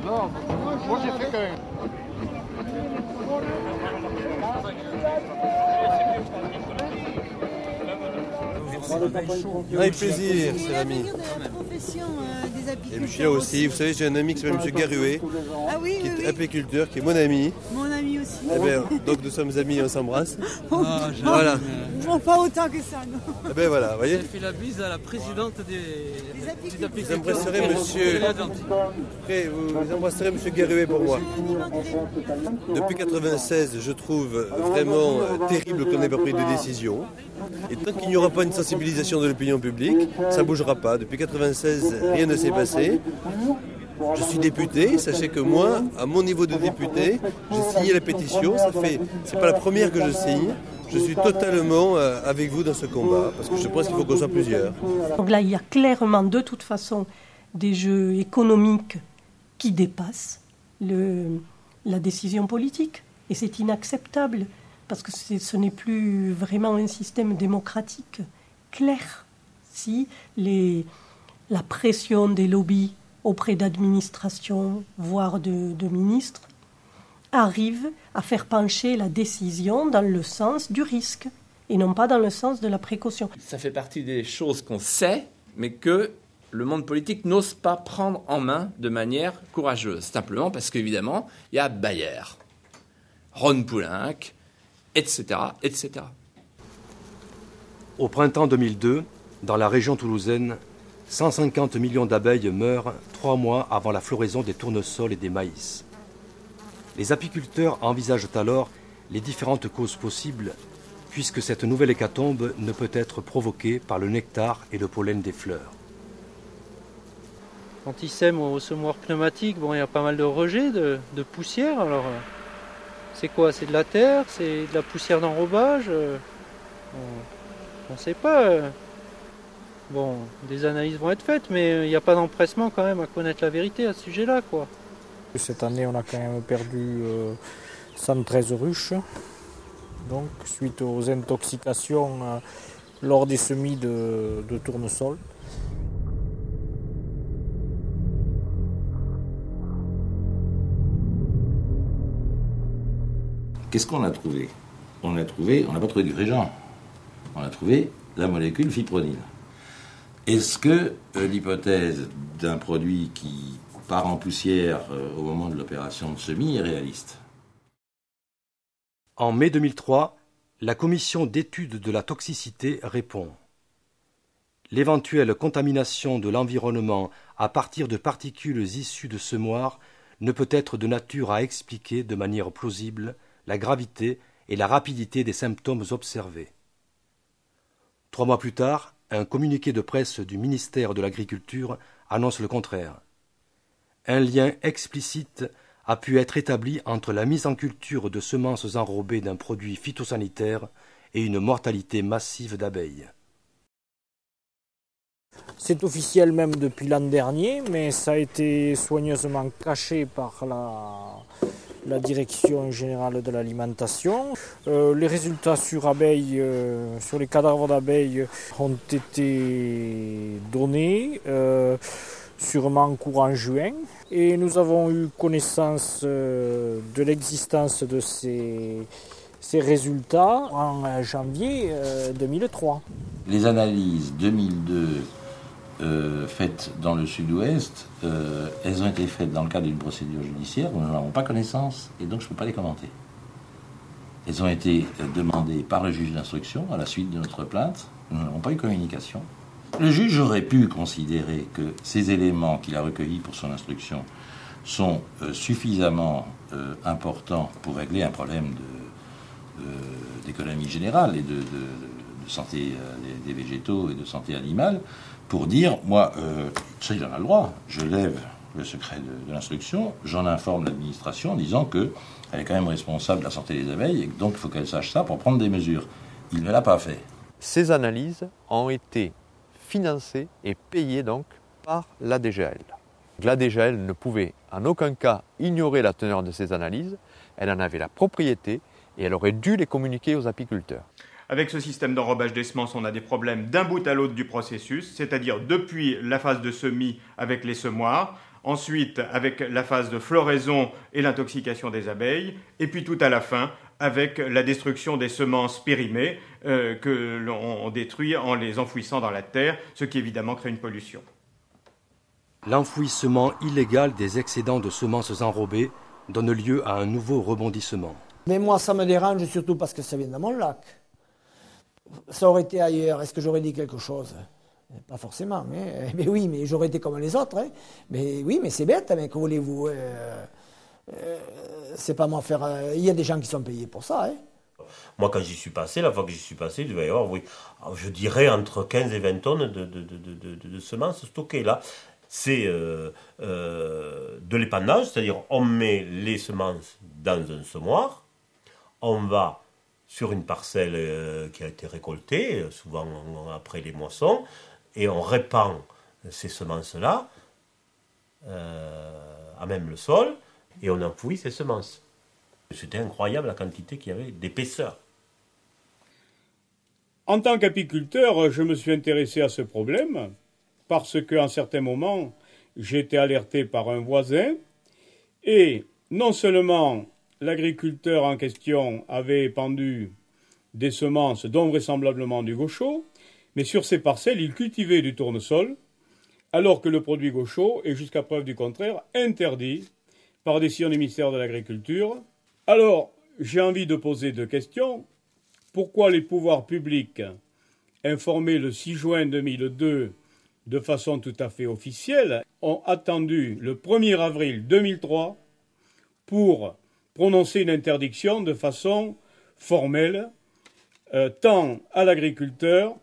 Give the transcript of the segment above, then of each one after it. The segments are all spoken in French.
Non, moi j'ai fait quand même. Avec plaisir, c'est l'ami. Et je suis là aussi. Vous savez, j'ai un ami qui s'appelle M. Garuet, qui est apiculteur, qui est mon ami. Mon ami aussi. Eh bien, donc nous sommes amis et on s'embrasse. Voilà. Bon, pas autant que ça, non. Eh bien voilà, vous voyez. J'ai fait la bise à la présidente des apiculteurs. Vous embrasserez monsieur... Après, vous embrasserez monsieur Garuet pour moi. Depuis 1996, je trouve vraiment terrible qu'on n'ait pas pris de décision. Et tant qu'il n'y aura pas une sensibilisation de l'opinion publique, ça ne bougera pas. Depuis 1996, rien ne s'est passé. Je suis député, sachez que moi, à mon niveau de député, j'ai signé la pétition. C'est pas la première que je signe. Je suis totalement avec vous dans ce combat, parce que je pense qu'il faut qu'on soit plusieurs. Donc là, il y a clairement, de toute façon, des jeux économiques qui dépassent la décision politique. Et c'est inacceptable, parce que ce n'est plus vraiment un système démocratique clair. Si la pression des lobbies auprès d'administrations, voire de ministres, arrive à faire pencher la décision dans le sens du risque et non pas dans le sens de la précaution. Ça fait partie des choses qu'on sait, mais que le monde politique n'ose pas prendre en main de manière courageuse. Simplement parce qu'évidemment, il y a Bayer, Ron Poulenc, etc., etc. Au printemps 2002, dans la région toulousaine, 150 millions d'abeilles meurent 3 mois avant la floraison des tournesols et des maïs. Les apiculteurs envisagent alors les différentes causes possibles, puisque cette nouvelle hécatombe ne peut être provoquée par le nectar et le pollen des fleurs. Quand ils sèment au semoir pneumatique, il y a pas mal de rejets, de poussière. Alors, c'est quoi? C'est de la terre? C'est de la poussière d'enrobage? On ne sait pas. Bon, des analyses vont être faites, mais il n'y a pas d'empressement quand même à connaître la vérité à ce sujet-là, quoi. Cette année, on a quand même perdu 113 ruches, donc suite aux intoxications lors des semis de tournesol. Qu'est-ce qu'on a trouvé? On n'a pas trouvé du régent, on a trouvé la molécule fipronil. Est-ce que l'hypothèse d'un produit qui part en poussière au moment de l'opération de semis est réaliste? En mai 2003, la commission d'étude de la toxicité répond. L'éventuelle contamination de l'environnement à partir de particules issues de semoirs ne peut être de nature à expliquer de manière plausible la gravité et la rapidité des symptômes observés. 3 mois plus tard, un communiqué de presse du ministère de l'Agriculture annonce le contraire. Un lien explicite a pu être établi entre la mise en culture de semences enrobées d'un produit phytosanitaire et une mortalité massive d'abeilles. C'est officiel même depuis l'an dernier, mais ça a été soigneusement caché par la Direction générale de l'alimentation. Les résultats sur abeilles, sur les cadavres d'abeilles ont été donnés, sûrement courant juin. Et nous avons eu connaissance de l'existence de ces résultats en janvier 2003. Les analyses 2002 faites dans le sud-ouest, elles ont été faites dans le cadre d'une procédure judiciaire, nous n'en avons pas connaissance et donc je ne peux pas les commenter. Elles ont été demandées par le juge d'instruction à la suite de notre plainte, nous n'avons pas eu communication. Le juge aurait pu considérer que ces éléments qu'il a recueillis pour son instruction sont suffisamment importants pour régler un problème d'économie générale et de santé des végétaux et de santé animale, pour dire, moi, ça il en a le droit, je lève le secret de l'instruction, j'en informe l'administration en disant qu'elle est quand même responsable de la santé des abeilles et donc il faut qu'elle sache ça pour prendre des mesures. Il ne l'a pas fait. Ces analyses ont été financées et payées donc par la DGAL. La DGAL ne pouvait en aucun cas ignorer la teneur de ces analyses, elle en avait la propriété et elle aurait dû les communiquer aux apiculteurs. Avec ce système d'enrobage des semences, on a des problèmes d'un bout à l'autre du processus, c'est-à-dire depuis la phase de semis avec les semoirs, ensuite avec la phase de floraison et l'intoxication des abeilles, et puis tout à la fin avec la destruction des semences périmées que l'on détruit en les enfouissant dans la terre, ce qui évidemment crée une pollution. L'enfouissement illégal des excédents de semences enrobées donne lieu à un nouveau rebondissement. Mais moi, ça me dérange surtout parce que ça vient de mon lac. Ça aurait été ailleurs, est-ce que j'aurais dit quelque chose? Pas forcément, mais oui, mais j'aurais été comme les autres. Hein. Mais oui, mais c'est bête, mais que voulez-vous c'est pas moi faire... Il y a des gens qui sont payés pour ça. Hein. Moi, quand j'y suis passé, la fois que j'y suis passé, il devait y avoir, oui, je dirais, entre 15 et 20 tonnes de semences stockées là. C'est de l'épandage, c'est-à-dire on met les semences dans un semoir, on va sur une parcelle qui a été récoltée, souvent après les moissons, et on répand ces semences-là à même le sol, et on enfouit ces semences. C'était incroyable la quantité qu'il y avait d'épaisseur. En tant qu'apiculteur, je me suis intéressé à ce problème parce qu'à un certain moment, j'ai été alerté par un voisin et non seulement l'agriculteur en question avait épandu des semences, dont vraisemblablement du gaucho, mais sur ces parcelles, il cultivait du tournesol, alors que le produit gaucho est, jusqu'à preuve du contraire, interdit par décision du ministère de l'Agriculture. Alors, j'ai envie de poser deux questions. Pourquoi les pouvoirs publics, informés le 6 juin 2002 de façon tout à fait officielle, ont attendu le 1er avril 2003 pour prononcer une interdiction de façon formelle, tant à l'agriculteur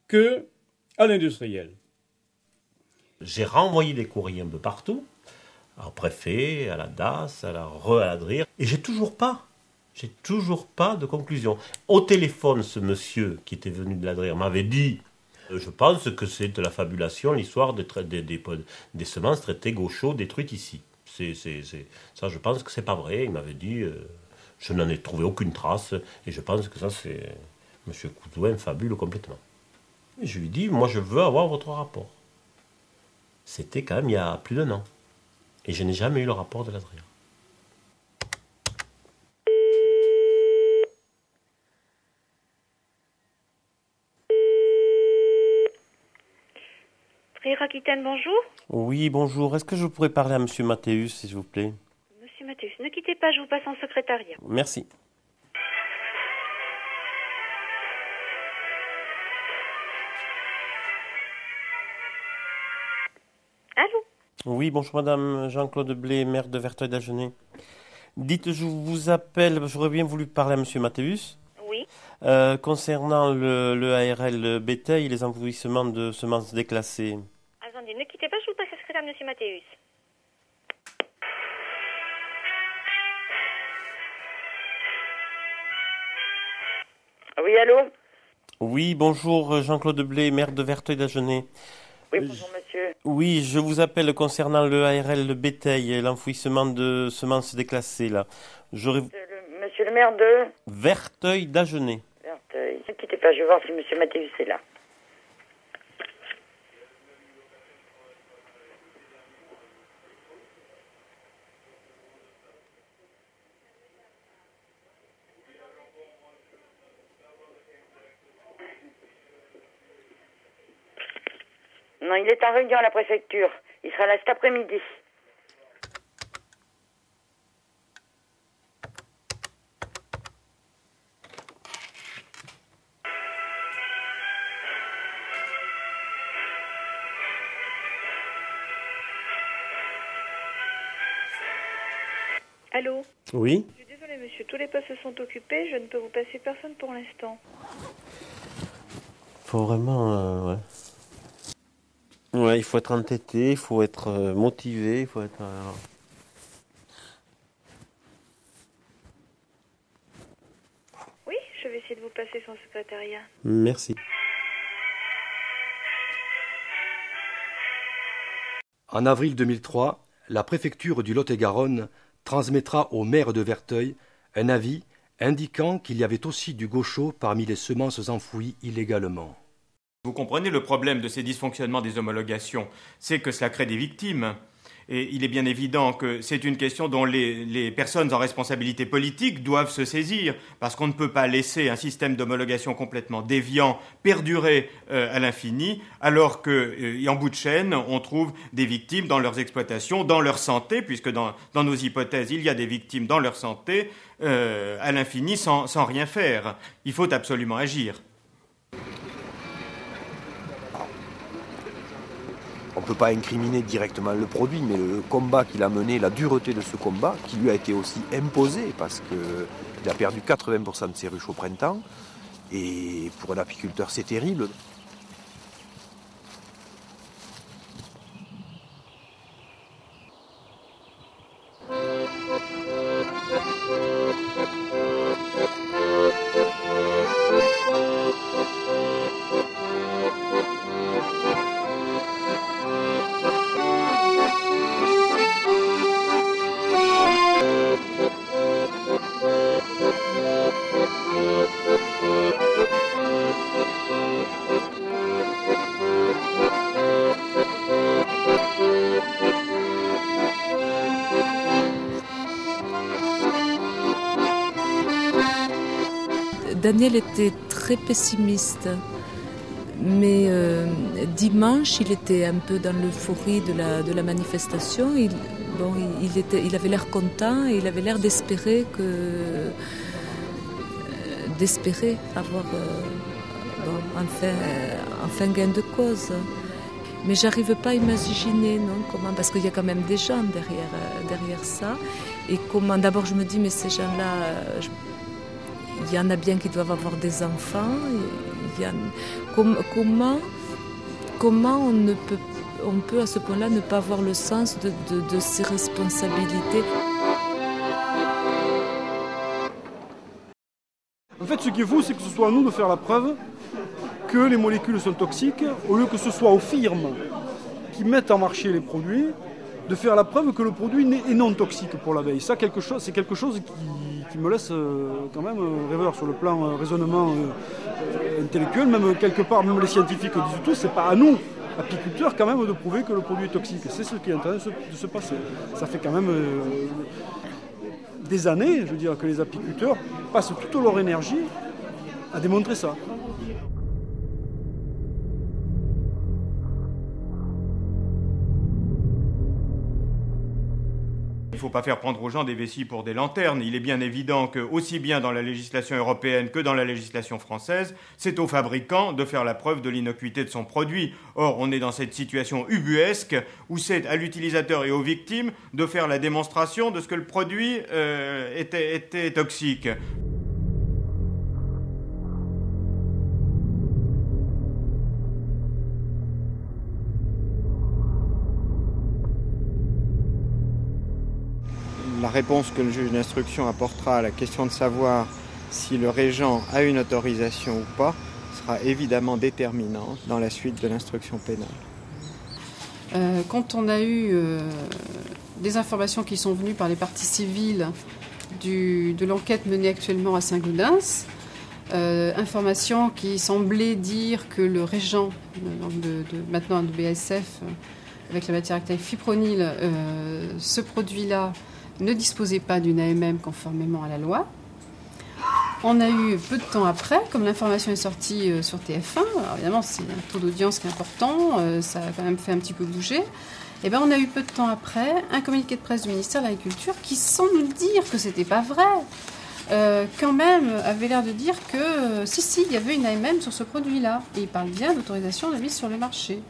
que à l'industriel? J'ai renvoyé des courriers un peu partout, au préfet, à la DAS, à la DRIR, et j'ai toujours pas de conclusion. Au téléphone, ce monsieur qui était venu de la DRIR m'avait dit je pense que c'est de la fabulation, l'histoire des semences traitées gaucho détruites ici. Ça, je pense que c'est pas vrai. Il m'avait dit, je n'en ai trouvé aucune trace, et je pense que ça, c'est M. Coutouin fabule complètement. Et je lui dis, moi, je veux avoir votre rapport. C'était quand même il y a plus d'1 an. Et je n'ai jamais eu le rapport de la DRIR. Aquitaine, bonjour. Oui, bonjour. Est-ce que je pourrais parler à M. Mathéus, s'il vous plaît? Monsieur Mathéus, ne quittez pas, je vous passe en secrétariat. Merci. Allô? Oui, bonjour Madame Jean-Claude Blé, maire de Verteuil-d'Agenais. Dites, je vous appelle, j'aurais bien voulu parler à M. Mathéus. Oui. Concernant le ARL bétail, les enfouissements de semences déclassées. Attendez, ne quittez pas, je vous passe la secrétaire de M. Mathéus. Oui, allô? Oui, bonjour Jean-Claude Blé, maire de Verteuil-d'Agenais. Oui, bonjour monsieur. Oui, je vous appelle concernant le ARL bétail et l'enfouissement de semences déclassées, là. Monsieur le maire de Verteuil-d'Agenais. Verteuil. Ne quittez pas, je vais voir si monsieur Mathéus est là. Non, il est en réunion à la préfecture. Il sera là cet après-midi. Allô? Oui? Je suis désolée, monsieur, tous les postes sont occupés, je ne peux vous passer personne pour l'instant. Faut vraiment... ouais. Ouais, il faut être entêté, il faut être motivé, il faut être... Oui, je vais essayer de vous passer son secrétariat. Merci. En avril 2003, la préfecture du Lot-et-Garonne transmettra au maire de Verteuil un avis indiquant qu'il y avait aussi du gaucho parmi les semences enfouies illégalement. Vous comprenez le problème de ces dysfonctionnements des homologations, c'est que cela crée des victimes. Et il est bien évident que c'est une question dont les personnes en responsabilité politique doivent se saisir, parce qu'on ne peut pas laisser un système d'homologation complètement déviant perdurer à l'infini, alors qu'en bout de chaîne, on trouve des victimes dans leurs exploitations, dans leur santé, puisque dans nos hypothèses, il y a des victimes dans leur santé, à l'infini, sans rien faire. Il faut absolument agir. On ne peut pas incriminer directement le produit, mais le combat qu'il a mené, la dureté de ce combat, qui lui a été aussi imposé, parce qu'il a perdu 80% de ses ruches au printemps, et pour un apiculteur, c'est terrible. Daniel était très pessimiste, mais dimanche, il était un peu dans l'euphorie de la manifestation. Il avait l'air content et il avait l'air d'espérer avoir enfin gain de cause. Mais j'arrive pas à imaginer comment, parce qu'il y a quand même des gens derrière ça. Et comment, d'abord je me dis, mais ces gens-là, il y en a bien qui doivent avoir des enfants. Comment on peut à ce point-là ne pas avoir le sens de ses responsabilités? En fait, ce qu'il faut, c'est que ce soit à nous de faire la preuve que les molécules sont toxiques, au lieu que ce soit aux firmes qui mettent en marché les produits, de faire la preuve que le produit est non toxique pour l'abeille. Ça, c'est quelque chose qui me laisse quand même rêveur sur le plan raisonnement intellectuel, même quelque part, même les scientifiques disent tout, c'est pas à nous, apiculteurs, quand même, de prouver que le produit est toxique. C'est ce qui est en train de se passer. Ça fait quand même des années, je veux dire, que les apiculteurs passent toute leur énergie à démontrer ça. Il ne faut pas faire prendre aux gens des vessies pour des lanternes. Il est bien évident que, aussi bien dans la législation européenne que dans la législation française, c'est au fabricant de faire la preuve de l'innocuité de son produit. Or, on est dans cette situation ubuesque où c'est à l'utilisateur et aux victimes de faire la démonstration de ce que le produit était toxique. La réponse que le juge d'instruction apportera à la question de savoir si le régent a une autorisation ou pas sera évidemment déterminante dans la suite de l'instruction pénale. Quand on a eu des informations qui sont venues par les parties civiles de l'enquête menée actuellement à Saint-Gaudens, informations qui semblaient dire que le régent maintenant de BASF avec la matière active fipronil, ce produit-là ne disposait pas d'une AMM conformément à la loi. On a eu peu de temps après, comme l'information est sortie sur TF1, alors évidemment c'est un taux d'audience qui est important, ça a quand même fait un petit peu bouger, et ben on a eu peu de temps après un communiqué de presse du ministère de l'Agriculture qui, sans nous dire que c'était pas vrai, quand même avait l'air de dire que si, il y avait une AMM sur ce produit-là, et il parle bien d'autorisation de mise sur le marché.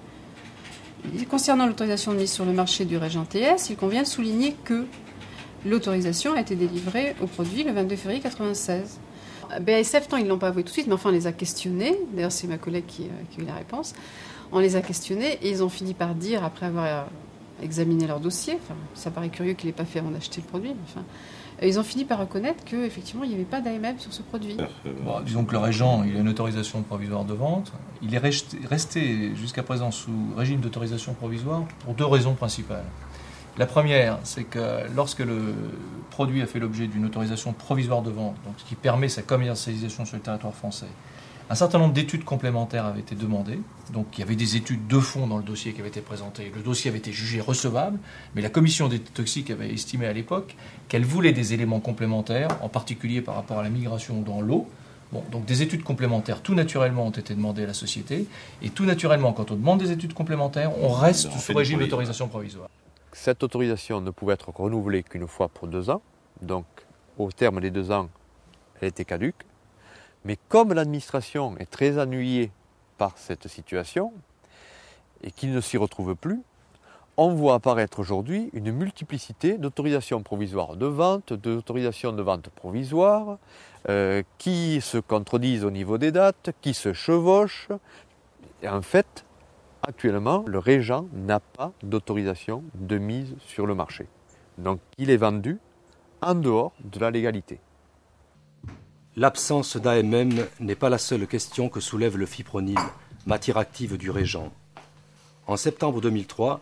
Concernant l'autorisation de mise sur le marché du régent TS, il convient de souligner que l'autorisation a été délivrée au produit le 22 février 1996. BASF, ils ne l'ont pas avoué tout de suite, mais enfin, on les a questionnés. D'ailleurs, c'est ma collègue qui a eu la réponse. On les a questionnés et ils ont fini par dire, après avoir examiné leur dossier, enfin, ça paraît curieux qu'il n'ait pas fait avant d'acheter le produit, mais enfin, ils ont fini par reconnaître qu'effectivement, il n'y avait pas d'AMM sur ce produit. Bon, disons que le régent, il a une autorisation provisoire de vente. Il est resté jusqu'à présent sous régime d'autorisation provisoire pour deux raisons principales. La première, c'est que lorsque le produit a fait l'objet d'une autorisation provisoire de vente, donc ce qui permet sa commercialisation sur le territoire français, Un certain nombre d'études complémentaires avaient été demandées. Donc il y avait des études de fond dans le dossier qui avaient été présentées. Le dossier avait été jugé recevable, mais la commission d'études toxiques avait estimé à l'époque qu'elle voulait des éléments complémentaires, en particulier par rapport à la migration dans l'eau. Bon, donc des études complémentaires, tout naturellement, ont été demandées à la société. Et tout naturellement, quand on demande des études complémentaires, on reste sous régime d'autorisation provisoire. Cette autorisation ne pouvait être renouvelée qu'une fois pour 2 ans. Donc au terme des 2 ans, elle était caduque. Mais comme l'administration est très ennuyée par cette situation et qu'il ne s'y retrouve plus, on voit apparaître aujourd'hui une multiplicité d'autorisations provisoires de vente, d'autorisations de vente provisoires, qui se contredisent au niveau des dates, qui se chevauchent. Et en fait, actuellement, le régent n'a pas d'autorisation de mise sur le marché. Donc il est vendu en dehors de la légalité. L'absence d'AMM n'est pas la seule question que soulève le fipronil, matière active du régent. En septembre 2003,